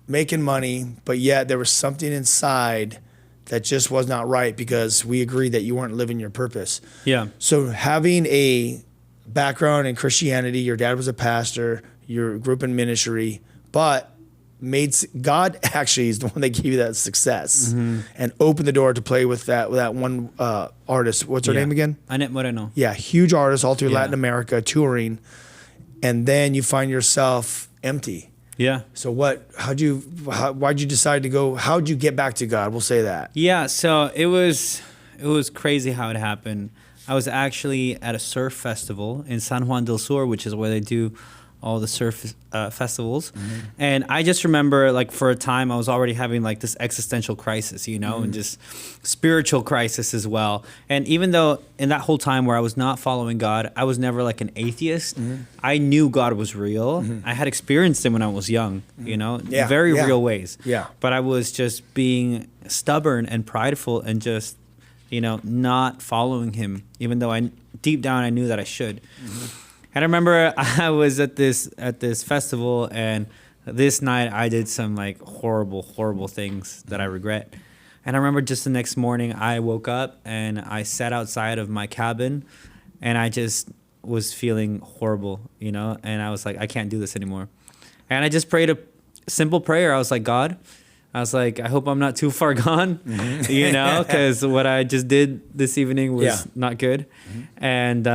making money, but yet there was something inside that just was not right because we agreed that you weren't living your purpose.
Yeah.
So having a background in Christianity, your dad was a pastor, you grew up in ministry, but God actually is the one that gave you that success and opened the door to play with that one artist. What's her name again?
Annette Moreno.
Yeah, huge artist all through Latin America, touring, and then you find yourself empty.
Yeah.
So why'd you decide to go, how'd you get back to God? We'll say that.
Yeah, so it was crazy how it happened. I was actually at a surf festival in San Juan del Sur, which is where they do all the surf festivals. And I just remember, like, for a time I was already having like this existential crisis, and just spiritual crisis as well. And even though in that whole time where I was not following God, I was never like an atheist. I knew God was real. I had experienced him when I was young, very real ways.
Yeah.
But I was just being stubborn and prideful and just, not following him, even though deep down I knew that I should. And I remember I was at this festival, and this night I did some like horrible things that I regret. And I remember just the next morning I woke up and I sat outside of my cabin, and I just was feeling horrible, and I was like, I can't do this anymore. And I just prayed a simple prayer. I was like, God, I hope I'm not too far gone, because what I just did this evening was not good. And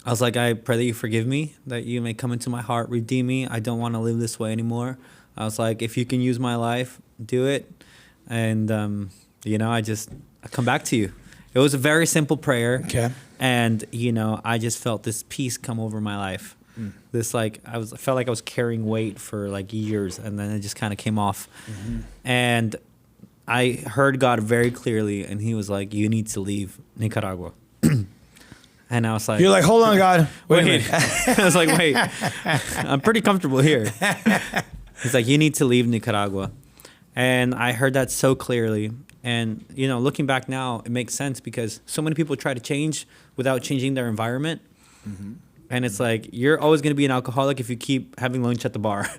I was like, I pray that you forgive me, that you may come into my heart, redeem me. I don't want to live this way anymore. I was like, if you can use my life, do it. And, I come back to you. It was a very simple prayer.
Okay.
And, I just felt this peace come over my life. This, like, I felt like I was carrying weight for like years, and then it just kind of came off. And I heard God very clearly, and he was like, you need to leave Nicaragua. And I was like,
you're like, hold on, God. Wait a minute.
I was like, wait, I'm pretty comfortable here. He's like, you need to leave Nicaragua. And I heard that so clearly. And, looking back now, it makes sense because so many people try to change without changing their environment. And it's like, you're always going to be an alcoholic if you keep having lunch at the bar.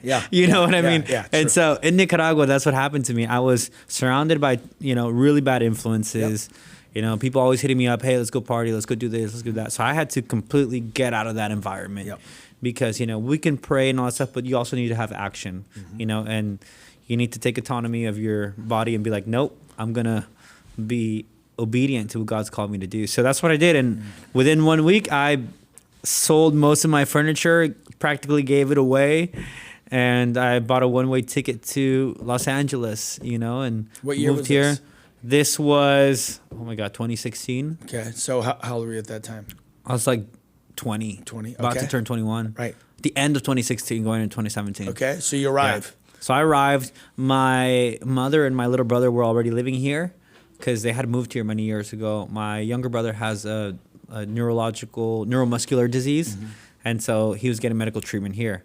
Yeah.
You know what I mean?
Yeah,
and so in Nicaragua, that's what happened to me. I was surrounded by, really bad influences. People always hitting me up, hey, let's go party, let's go do this, let's do that. So I had to completely get out of that environment because, we can pray and all that stuff, but you also need to have action, and you need to take autonomy of your body and be like, nope, I'm going to be obedient to what God's called me to do. So that's what I did. And within 1 week, I sold most of my furniture, practically gave it away. And I bought a one-way ticket to Los Angeles, and
what year
moved
was
here.
this?
This was, 2016.
Okay. So how old were you at that time?
I was like 20.
20.
About
Okay.
to turn 21.
Right.
The end of 2016, going into 2017.
Okay. So you arrive.
Yeah. So I arrived. My mother and my little brother were already living here because they had moved here many years ago. My younger brother has a neuromuscular disease, and so he was getting medical treatment here.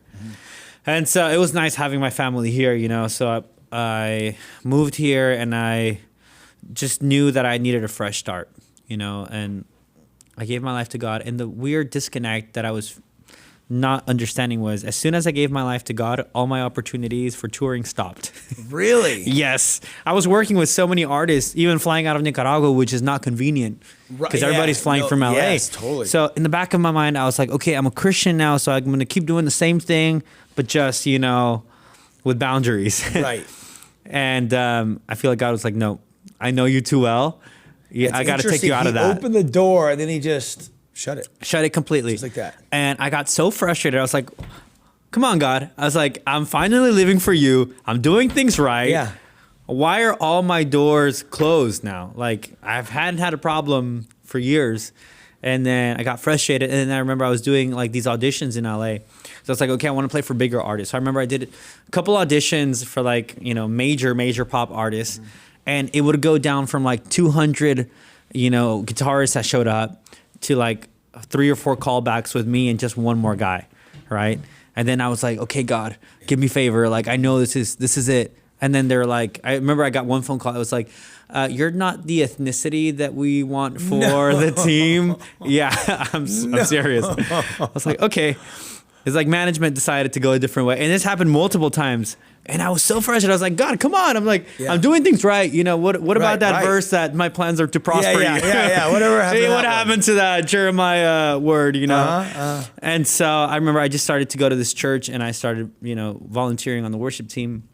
And so it was nice having my family here, So I moved here, and I just knew that I needed a fresh start, and I gave my life to God. And the weird disconnect that I was not understanding was as soon as I gave my life to God, all my opportunities for touring stopped.
Really?
Yes. I was working with so many artists, even flying out of Nicaragua, which is not convincient because everybody's flying from LA.
Yes, totally.
So in the back of my mind, I was like, okay, I'm a Christian now, so I'm going to keep doing the same thing, but just, with boundaries.
Right.
And I feel like God was like, no, I know you too well. Yeah, I got to take you out of that.
He opened the door and then he just shut it
completely.
Just like that.
And I got so frustrated. I was like, come on, God. I was like, I'm finally living for you. I'm doing things right.
Yeah.
Why are all my doors closed now? Like, hadn't had a problem for years. And then I got frustrated. And then I remember I was doing like these auditions in LA. So I was like, okay, I want to play for bigger artists. So I remember I did a couple auditions for like, major pop artists. And it would go down from like 200, guitarists that showed up to like 3 or 4 callbacks with me and just one more guy. Right. And then I was like, okay, God, give me favor. Like, I know this is it. And then they're like, I remember I got one phone call. It was like, you're not the ethnicity that we want for the team. Yeah, I'm serious. I was like, okay. It's like management decided to go a different way. And this happened multiple times. And I was so frustrated. I was like, God, come on. I'm like, I'm doing things right. What about that verse that my plans are to prosper you?
Yeah. Whatever happened.
Hey, what happened to that Jeremiah word, And so I remember I just started to go to this church and I started, volunteering on the worship team.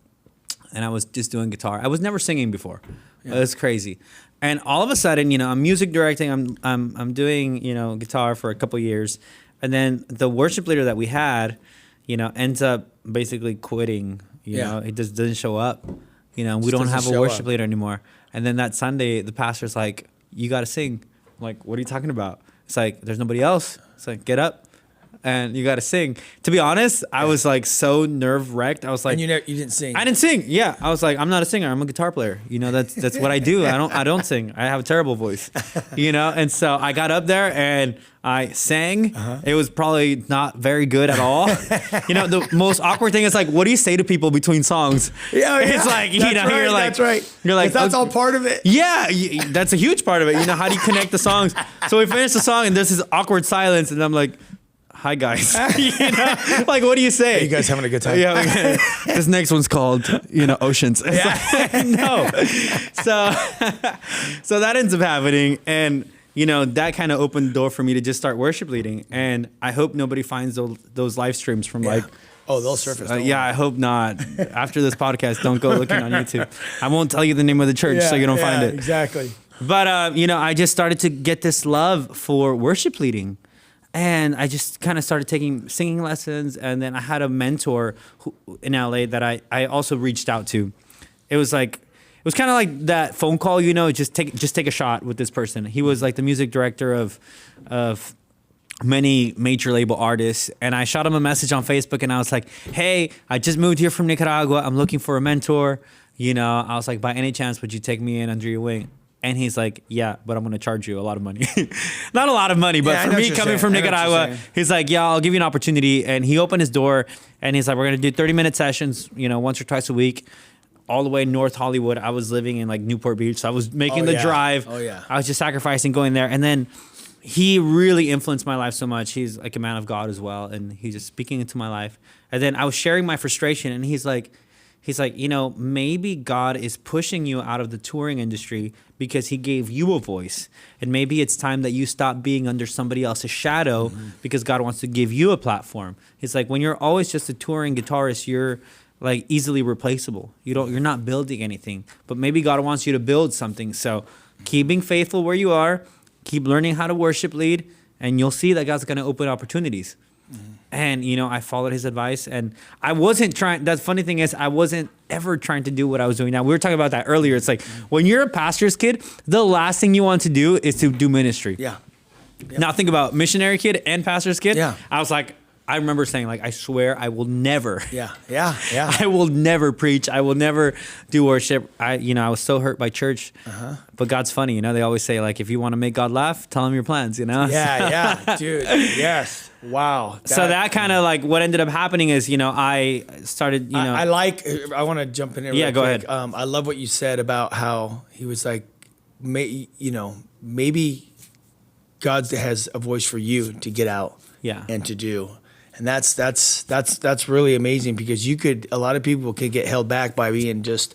And I was just doing guitar. I was never singing before. Yeah. It was crazy. And all of a sudden, I'm music directing. I'm doing, guitar for a couple years. And then the worship leader that we had, ends up basically quitting. He just doesn't show up. We don't have a worship leader anymore. And then that Sunday, the pastor's like, you got to sing. I'm like, what are you talking about? It's like, there's nobody else. It's like, get up. And you got to sing. To be honest, I was like so nerve wrecked. I was like,
and you didn't sing.
I didn't sing. Yeah, I was like, I'm not a singer. I'm a guitar player. That's what I do. I don't sing. I have a terrible voice. And so I got up there and I sang. It was probably not very good at all. The most awkward thing is like, what do you say to people between songs?
Yeah.
It's like you're like,
that's right.
You're like,
that's all part of it.
Yeah, that's a huge part of it. How do you connect the songs? So we finished the song and there's this awkward silence, and I'm like, hi guys. Like, what do you say?
Are you guys having a good time?
Yeah. This next one's called, Oceans. No. So that ends up happening, and that kind of opened the door for me to just start worship leading. And I hope nobody finds those live streams from like.
Oh, they'll surface.
I hope not. After this podcast, don't go looking on YouTube. I won't tell you the name of the church so you don't find it.
Exactly.
But I just started to get this love for worship leading. And I just kind of started taking singing lessons. And then I had a mentor in LA that I also reached out to. It was kind of like that phone call, just take a shot with this person. He was like the music director of many major label artists. And I shot him a message on Facebook and I was like, hey, I just moved here from Nicaragua. I'm looking for a mentor. I was like, by any chance, would you take me in under your wing? And he's like, yeah, but I'm going to charge you a lot of money. Not a lot of money, but for me coming from Nicaragua, he's like, yeah, I'll give you an opportunity. And he opened his door and he's like, we're going to do 30-minute sessions, once or twice a week, all the way North Hollywood. I was living in like Newport Beach. So I was making the drive.
Oh, yeah.
I was just sacrificing going there. And then he really influenced my life so much. He's like a man of God as well. And he's just speaking into my life. And then I was sharing my frustration and he's like, maybe God is pushing you out of the touring industry because he gave you a voice. And maybe it's time that you stop being under somebody else's shadow because God wants to give you a platform. It's like when you're always just a touring guitarist, you're like easily replaceable. You're not building anything. But maybe God wants you to build something. So keep being faithful where you are, keep learning how to worship lead, and you'll see that God's going to open opportunities. And, I followed his advice and I wasn't trying. The funny thing is I wasn't ever trying to do what I was doing now. We were talking about that earlier. It's like when you're a pastor's kid, the last thing you want to do is to do ministry.
Yeah.
Now think about missionary kid and pastor's kid.
Yeah.
I was like, I remember saying like, I swear I will never.
Yeah.
I will never preach. I will never do worship. I was so hurt by church, but God's funny. They always say like, if you want to make God laugh, tell him your plans,
Yeah, dude. Yes. Wow.
So that kind of like what ended up happening is, I started,
I want to jump in there.
Yeah, go ahead.
I love what you said about how he was like, maybe God has a voice for you to get out and to do. And that's really amazing because a lot of people could get held back by being just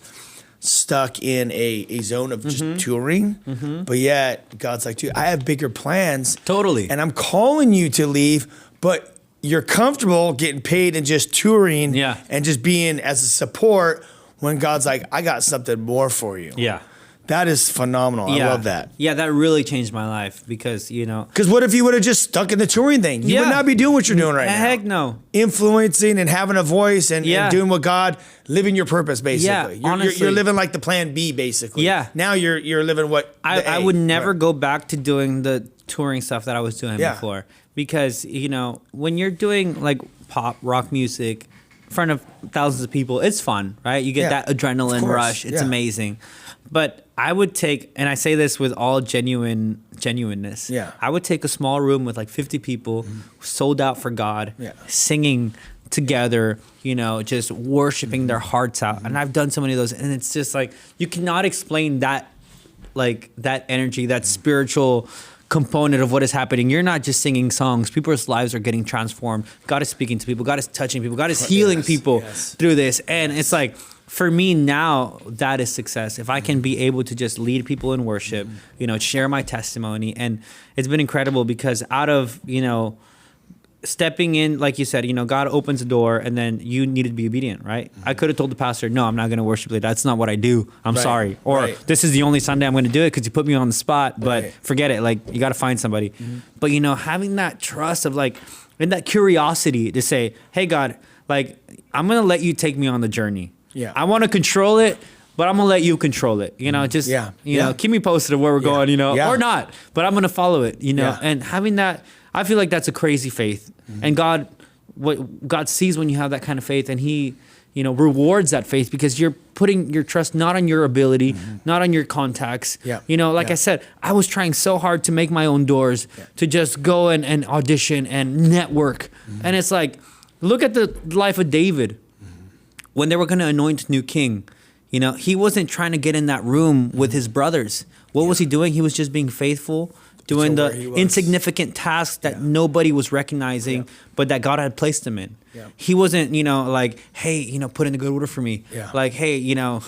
stuck in a zone of just touring. But yet God's like, dude, I have bigger plans.
Totally.
And I'm calling you to leave, but you're comfortable getting paid and just touring and just being as a support when God's like, I got something more for you.
Yeah.
That is phenomenal. I love that.
Yeah, that really changed my life because, you know.
Because what if you would have just stuck in the touring thing? You would not be doing what you're doing right now.
Heck no.
Influencing and having a voice and doing what God, living your purpose, basically.
Yeah, honestly.
You're living like the plan B, basically.
Yeah.
Now you're living what
I would never go back to doing the touring stuff that I was doing before. Because, you know, when you're doing like pop, rock music in front of thousands of people, it's fun, right? You get that adrenaline rush. It's amazing. But I would take, and I say this with all genuineness. Yeah. I would take a small room with like 50 people, sold out for God, singing together, you know, just worshiping their hearts out. And I've done so many of those, and it's just like you cannot explain that, like that energy, that spiritual component of what is happening. You're not just singing songs. People's lives are getting transformed. God is speaking to people. God is touching people. God is healing people through this. And it's like, for me now, that is success. If I can be able to just lead people in worship, you know, share my testimony. And it's been incredible because out of, you know, stepping in, like you said, you know, God opens the door and then you needed to be obedient, right? I could have told the pastor, no, I'm not going to worship later. That's not what I do. I'm sorry. Or this is the only Sunday I'm going to do it because you put me on the spot, but forget it. Like, you got to find somebody. But, you know, having that trust of like, and that curiosity to say, hey, God, like, I'm going to let you take me on the journey. Yeah, I want to control it, but I'm gonna let you control it. You know, just you know, keep me posted of where we're going. You know, or not, but I'm gonna follow it. You know, and having that, I feel like that's a crazy faith. And God, what God sees when you have that kind of faith, and He, you know, rewards that faith because you're putting your trust not on your ability, not on your contacts. You know, like I said, I was trying so hard to make my own doors, to just go and audition and network, and it's like, look at the life of David. When they were going to anoint a new king, you know, he wasn't trying to get in that room with his brothers. What was he doing? He was just being faithful, doing the insignificant tasks that nobody was recognizing, but that God had placed him in. He wasn't, you know, like, hey, you know, put in a good order for me. Like, hey, you know,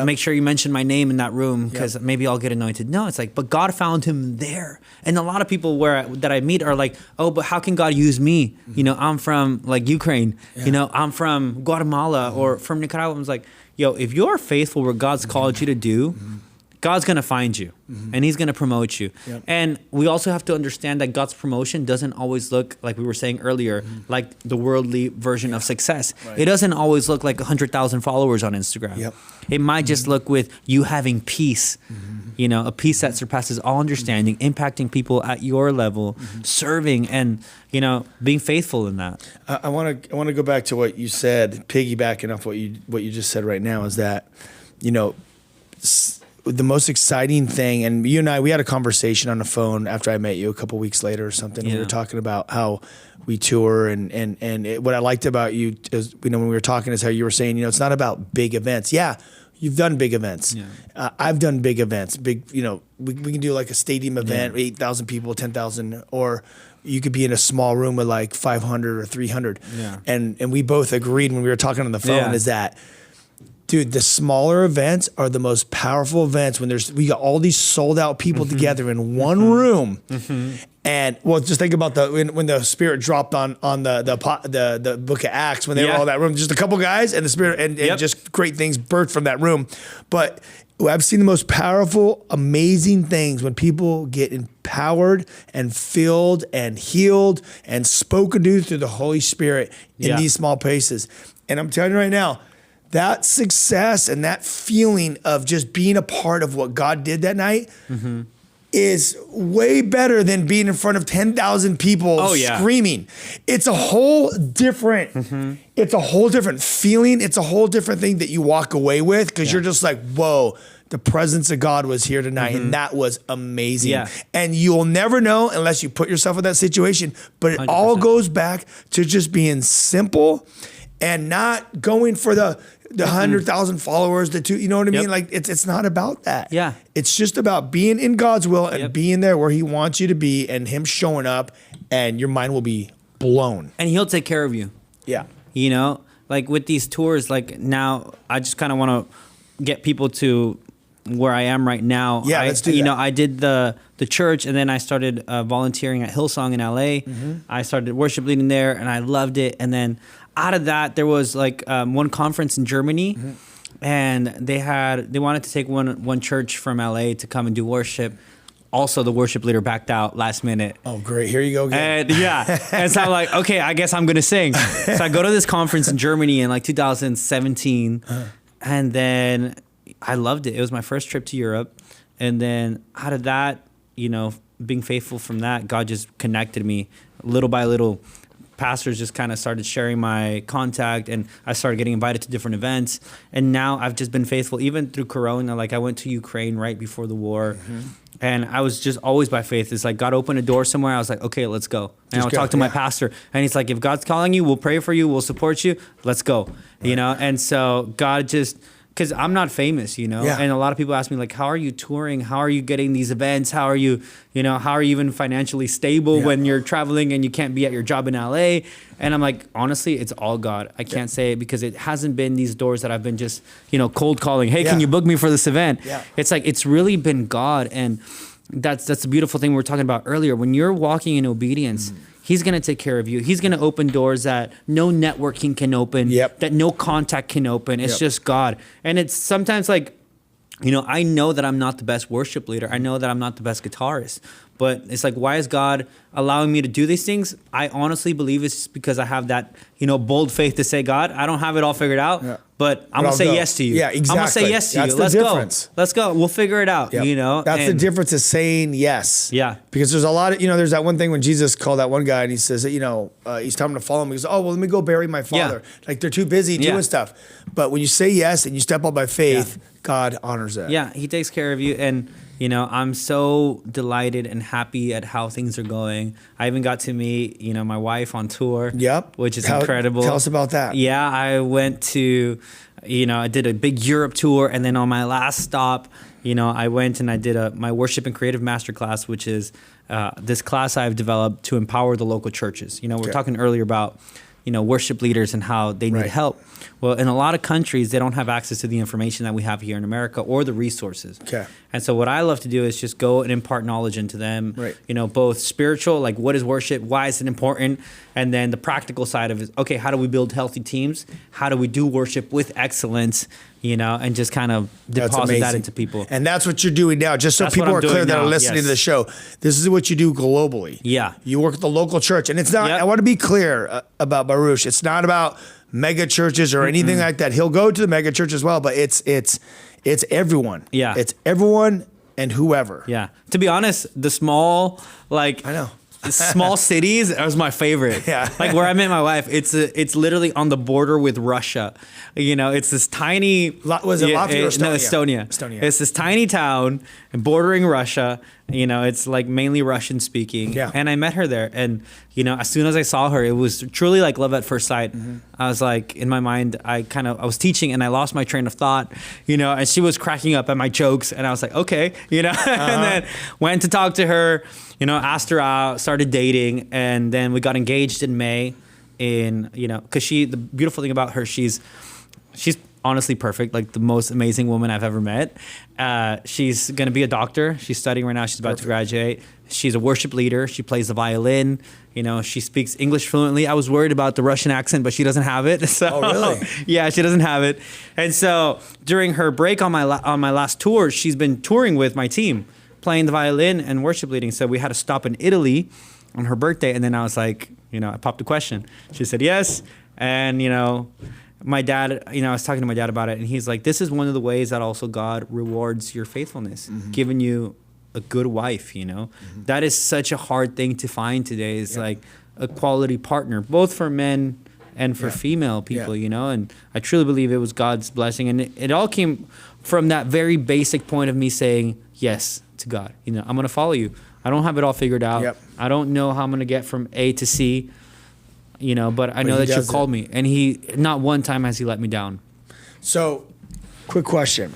make sure you mention my name in that room because maybe I'll get anointed. No, it's like, but God found him there. And a lot of people that I meet are like, oh, but how can God use me? You know, I'm from like Ukraine. You know, I'm from Guatemala or from Nicaragua. I was like, yo, if you're faithful where God's called you to do, God's going to find you and He's going to promote you. And we also have to understand that God's promotion doesn't always look, like we were saying earlier, like the worldly version of success. It doesn't always look like 100,000 followers on Instagram. It might just look with you having peace, you know, a peace that surpasses all understanding, impacting people at your level, serving and, you know, being faithful in that.
I want to go back to what you said, piggybacking off what you just said right now, is that, you know, the most exciting thing, and you and I, we had a conversation on the phone after I met you a couple weeks later or something. We were talking about how we tour, and what I liked about you is, you know, when we were talking is how you were saying, you know, it's not about big events. Yeah, you've done big events. I've done big events. Big, you know, we can do like a stadium event, 8,000 people, 10,000, or you could be in a small room with like 500 or 300. And we both agreed when we were talking on the phone is that, dude, the smaller events are the most powerful events when we got all these sold out people together in one room. And well, just think about when the Spirit dropped on the book of Acts, when they were all in that room, just a couple guys and the Spirit and just great things birthed from that room. But I've seen the most powerful, amazing things when people get empowered and filled and healed and spoken to through the Holy Spirit in these small places. And I'm telling you right now, that success and that feeling of just being a part of what God did that night is way better than being in front of 10,000 people screaming. It's a whole different, it's a whole different feeling. It's a whole different thing that you walk away with because you're just like, whoa, the presence of God was here tonight. And that was amazing. And you'll never know unless you put yourself in that situation. But it 100%. All goes back to just being simple and not going for the 100,000 followers, you know what I mean? Like it's not about that. It's just about being in God's will and being there where He wants you to be and Him showing up, and your mind will be blown.
And He'll take care of you. You know, like with these tours, like now I just kind of want to get people to where I am right now.
Let's do that.
You know, I did the church, and then I started volunteering at Hillsong in LA. I started worship leading there, and I loved it. And then out of that, there was like one conference in Germany and they wanted to take one church from LA to come and do worship. Also, the worship leader backed out last minute.
Oh, great. Here you go again.
And and so I'm like, okay, I guess I'm going to sing. So I go to this conference in Germany in like 2017. And then I loved it. It was my first trip to Europe. And then out of that, being faithful from that, God just connected me little by little. Pastors just kind of started sharing my contact, and I started getting invited to different events. And now I've just been faithful, even through Corona. Like I went to Ukraine right before the war, and I was just always by faith. It's like God opened a door somewhere. I was like, okay, let's go. And I'll talk to my pastor, and he's like, if God's calling you, we'll pray for you, we'll support you. Let's go. And so God just. Because I'm not famous, and a lot of people ask me, like, how are you touring? How are you getting these events? How are you, how are you even financially stable when you're traveling and you can't be at your job in LA? And I'm like, honestly, it's all God. I can't say it because it hasn't been these doors that I've been just, cold calling. Hey, can you book me for this event? Yeah. It's like, it's really been God. And that's the beautiful thing we were talking about earlier. When you're walking in obedience, He's going to take care of you. He's going to open doors that no networking can open, that no contact can open. It's just God. And it's sometimes like, I know that I'm not the best worship leader. I know that I'm not the best guitarist. But it's like, why is God allowing me to do these things? I honestly believe it's because I have that, bold faith to say, God, I don't have it all figured out, but I'm going to say yes to you.
Yeah, exactly.
I'm going to say yes to you. Let's go. Let's go. We'll figure it out,
That's the difference is saying yes.
Yeah.
Because there's a lot of, there's that one thing when Jesus called that one guy and he says, that, he's telling him to follow him. He goes, oh, well, let me go bury my father. Yeah. Like they're too busy doing stuff. But when you say yes and you step out by faith, God honors that.
Yeah, He takes care of you. And I'm so delighted and happy at how things are going. I even got to meet, my wife on tour. Yep. Which is incredible.
Tell us about that.
Yeah, I went to, I did a big Europe tour, and then on my last stop, I went and I did my worship and creative masterclass, which is this class I've developed to empower the local churches. We're talking earlier about, worship leaders and how they need help. Well, in a lot of countries, they don't have access to the information that we have here in America or the resources. Okay. And so what I love to do is just go and impart knowledge into them, both spiritual, like what is worship, why is it important, and then the practical side of it, okay, how do we build healthy teams? How do we do worship with excellence, and just kind of deposit that into people.
And that's what you're doing now, just so people are clear that are listening to the show. This is what you do globally. Yeah. You work at the local church, and it's not, I want to be clear about Baruch, it's not about mega churches or anything like that. He'll go to the mega church as well, but it's everyone. Yeah. It's everyone and whoever.
Yeah. To be honest, the small, I know. Small cities was my favorite. Yeah. Like where I met my wife, it's literally on the border with Russia. It's this tiny.
Was it Latvia or Estonia?
No, Estonia. It's this tiny town bordering Russia. It's like mainly Russian speaking. Yeah. And I met her there, and as soon as I saw her, it was truly like love at first sight. I was like, in my mind, I was teaching and I lost my train of thought. And she was cracking up at my jokes, and I was like, okay, and then went to talk to her. Asked her out, started dating, and then we got engaged in May. Because the beautiful thing about her, she's honestly perfect, like the most amazing woman I've ever met. She's gonna be a doctor. She's studying right now. She's about to graduate. She's a worship leader. She plays the violin. She speaks English fluently. I was worried about the Russian accent, but she doesn't have it. So,
oh, really?
Yeah, she doesn't have it. And so during her break on my last tour, she's been touring with my team, playing the violin and worship leading. So we had to stop in Italy on her birthday. And then I was like, I popped a question. She said yes. And, my dad, I was talking to my dad about it. And he's like, this is one of the ways that also God rewards your faithfulness, giving you a good wife, That is such a hard thing to find today. Is like a quality partner, both for men and for female people, And I truly believe it was God's blessing. And it all came from that very basic point of me saying yes to God. I'm going to follow you. I don't have it all figured out. Yep. I don't know how I'm going to get from A to C, but I know that you've called me. And He, not one time has He let me down.
So, quick question.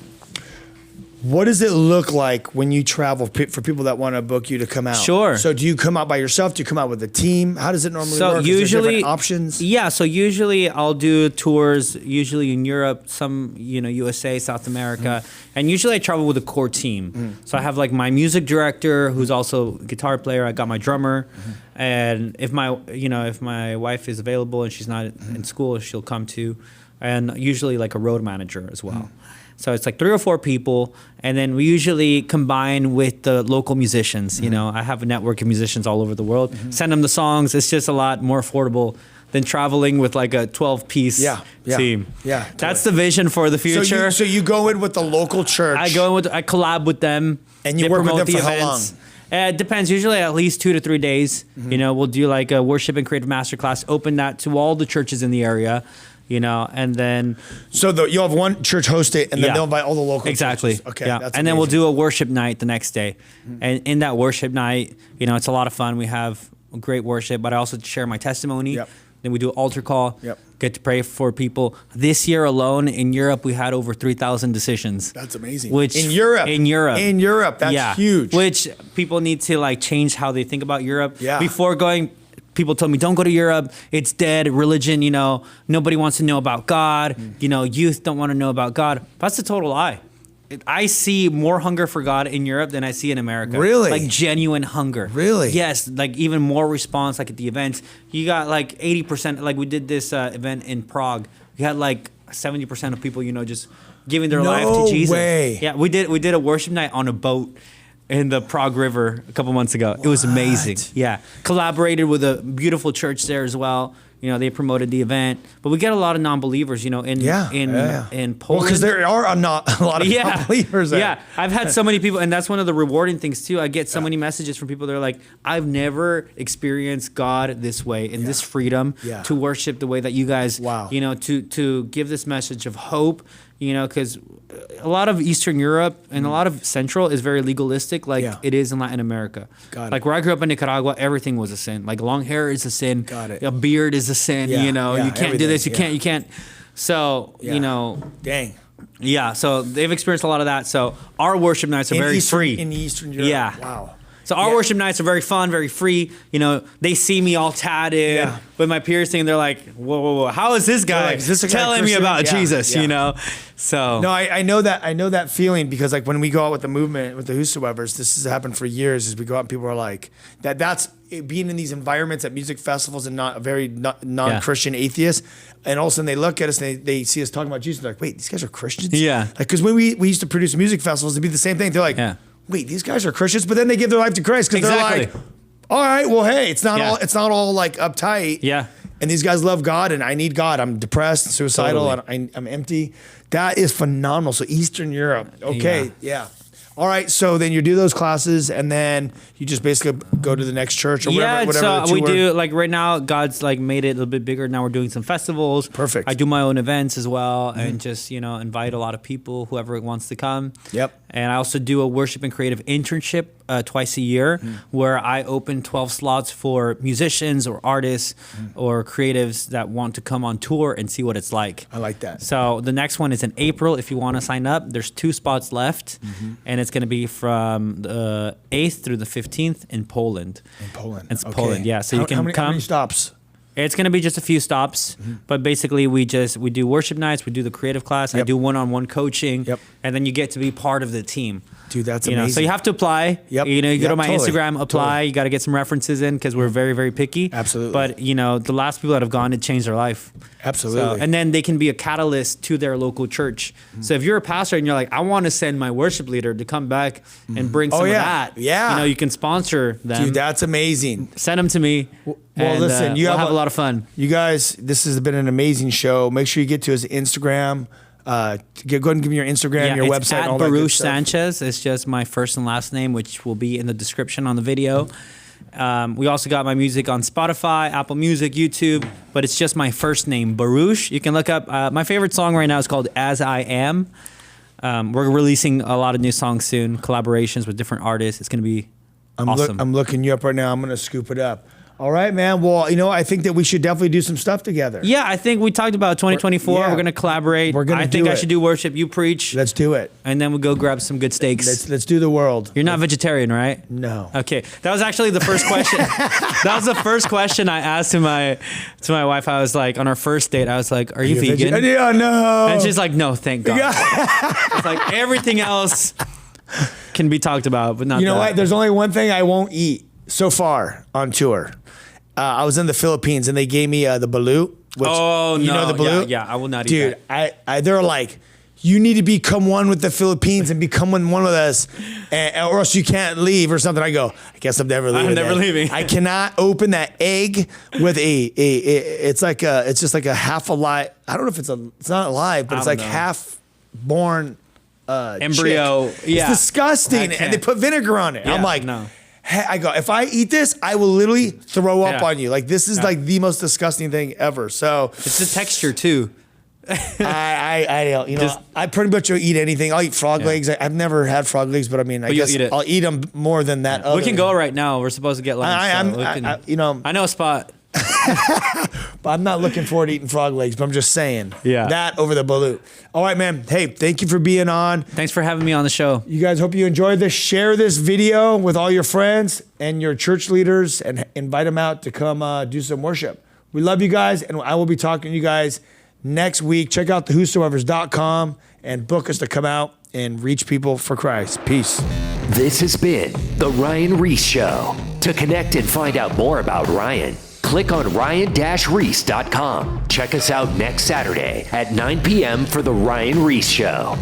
What does it look like when you travel for people that want to book you to come out?
Sure.
So do you come out by yourself? Do you come out with a team? How does it normally work?
Usually,
is there different options?
Yeah. So usually I'll do tours, usually in Europe, some, USA, South America. And usually I travel with a core team. So I have like my music director, who's also a guitar player. I got my drummer. And if my wife is available and she's not in school, she'll come too. and usually like a road manager as well. So it's like 3 or 4 people, and then we usually combine with the local musicians. You know, I have a network of musicians all over the world. Send them the songs. It's just a lot more affordable than traveling with like a 12-piece team.
Yeah,
that's the vision for the future.
So you go in with the local church.
I collab with them,
and you work with them for how long?
It depends. Usually at least 2 to 3 days. You know, we'll do like a worship and creative masterclass. Open that to all the churches in the area. You know, and then
you'll have one church host it, and then they'll invite all the local churches. Okay,
yeah.
That's
and then we'll do a worship night the next day, and in that worship night, you know, it's a lot of fun. We have great worship, but I also share my testimony.
Yep.
Then we do an altar call.
Yep.
Get to pray for people. This year alone in Europe, we had over 3,000 decisions.
That's amazing.
In Europe,
that's huge.
Which people need to like change how they think about Europe.
Yeah.
Before going. People told me, don't go to Europe. It's dead. Religion, you know, nobody wants to know about God. You know, youth don't want to know about God. That's a total lie. I see more hunger for God in Europe than I see in America.
Really?
Like genuine hunger.
Really?
Yes. Like even more response, like at the events. You got like 80%, like we did this event in Prague. You had like 70% of people, you know, just giving their life to Jesus.
No way.
Yeah, we did a worship night on a boat in the Prague River a couple months ago. It was amazing. Yeah. Collaborated with a beautiful church there as well. You know, they promoted the event. But we get a lot of non-believers, you know, in Poland.
Well, because there are not a lot of non-believers there.
Yeah. I've had so many people, and that's one of the rewarding things too. I get so many messages from people that are like, I've never experienced God this way, in this freedom to worship the way that you guys, you know, to give this message of hope. You know, because a lot of Eastern Europe and a lot of Central is very legalistic, like it is in Latin America.
Got it.
Like where I grew up in Nicaragua, everything was a sin. Like long hair is a sin.
Got it.
A beard is a sin. You know, you can't do this. You can't. So, you know.
Dang.
Yeah, so they've experienced a lot of that. So our worship nights are very free.
In Eastern Europe?
Yeah.
Wow.
So our worship nights are very fun, very free. You know, they see me all tatted with my piercing. They're like, whoa, how is this guy telling me about Jesus, you know? So
no, I know that. I know that feeling because like when we go out with the movement, with the Whosoevers, this has happened for years, is we go out and people are like, that's being in these environments at music festivals and not a very non-Christian atheist. And all of a sudden they look at us and they see us talking about Jesus. They're like, wait, these guys are Christians?
Yeah.
Like, because when we used to produce music festivals, it'd be the same thing. They're like, wait, these guys are Christians, but then they give their life to Christ because they're like, all right, well, hey, it's not all like uptight.
Yeah.
And these guys love God, and I need God. I'm depressed, suicidal, and I'm empty. That is phenomenal. So Eastern Europe, okay, All right, so then you do those classes, and then you just basically go to the next church or whatever.
So we do, like right now, God's like made it a little bit bigger. Now we're doing some festivals.
Perfect.
I do my own events as well, and just, you know, invite a lot of people, whoever wants to come.
Yep.
And I also do a worship and creative internship twice a year, where I open 12 slots for musicians or artists or creatives that want to come on tour and see what it's like.
I like that.
So the next one is in April. If you want to sign up, there's 2 spots left, and it's going to be from the 8th through the 15th in Poland.
In Poland.
It's Poland, yeah. So you can come.
How many stops?
It's going to be just a few stops, but basically we do worship nights, we do the creative class, I do one-on-one coaching, and then you get to be part of the team.
Dude, that's
amazing.
amazing.
So you have to apply.
Yep.
You know, you go to my
totally.
Instagram, apply. You got to get some references in because we're very, very picky.
Absolutely.
But, you know, the last people that have gone, it changed their life.
Absolutely.
So, and then they can be a catalyst to their local church. So if you're a pastor and you're like, I want to send my worship leader to come back and bring some of that.
Yeah.
You know, you can sponsor them.
Dude, that's amazing.
Send them to me.
Well, listen,
we'll have a lot of fun.
You guys, this has been an amazing show. Make sure you get to his Instagram. Go ahead and give me your Instagram, your website,
at
and all that
Baruch
good stuff.
Sanchez. It's just my first and last name, which will be in the description on the video. We also got my music on Spotify, Apple Music, YouTube, but it's just my first name, Baruch. You can look up. My favorite song right now is called As I Am. We're releasing a lot of new songs soon, collaborations with different artists. It's going to be awesome.
I'm looking you up right now. I'm going to scoop it up. All right, man. Well, you know, I think that we should definitely do some stuff together.
Yeah, I think we talked about 2024. We're going to collaborate. I think I should do worship. You preach.
Let's do it.
And then we'll go grab some good steaks.
Let's do the world.
You're not vegetarian, right?
No.
Okay. That was actually the first question. That was the first question I asked to my wife. I was like, on our first date, I was like, are you vegan?
Yeah, no.
And she's like, no, thank God. It's like everything else can be talked about, but not that.
You know what? There's only one thing I won't eat so far on tour. I was in the Philippines and they gave me the balut. Which,
Oh,
you
no.
know the balut?
Yeah, I will not eat
Dude,
that.
they're like, you need to become one with the Philippines and become one with us, or else you can't leave or something. I go, I guess I'm never leaving.
I'm never leaving.
I cannot open that egg with it's just like a half alive. I don't know if it's not alive, but it's like half born
embryo.
Chick.
Yeah.
It's disgusting, and they put vinegar on it.
Yeah,
I'm like,
no.
Hey, I go, if I eat this, I will literally throw up
Yeah.
on you. Like, this is like the most disgusting thing ever. So
It's the texture too.
I pretty much will eat anything. I'll eat frog legs. I've never had frog legs, but I mean, I guess
you'll eat it.
I'll eat them more than that.
We can go right now. We're supposed to get lunch. I know a spot.
But I'm not looking forward to eating frog legs, but I'm just saying that over the balut. All right, man. Hey, thank you for being on.
Thanks for having me on the show.
You guys, hope you enjoyed this. Share this video with all your friends and your church leaders and invite them out to come do some worship. We love you guys, and I will be talking to you guys next week. Check out thewhosoevers.com and book us to come out and reach people for Christ. Peace.
This has been The Ryan Ries Show. To connect and find out more about Ryan, click on ryan-reese.com. Check us out next Saturday at 9 p.m. for The Ryan Ries Show.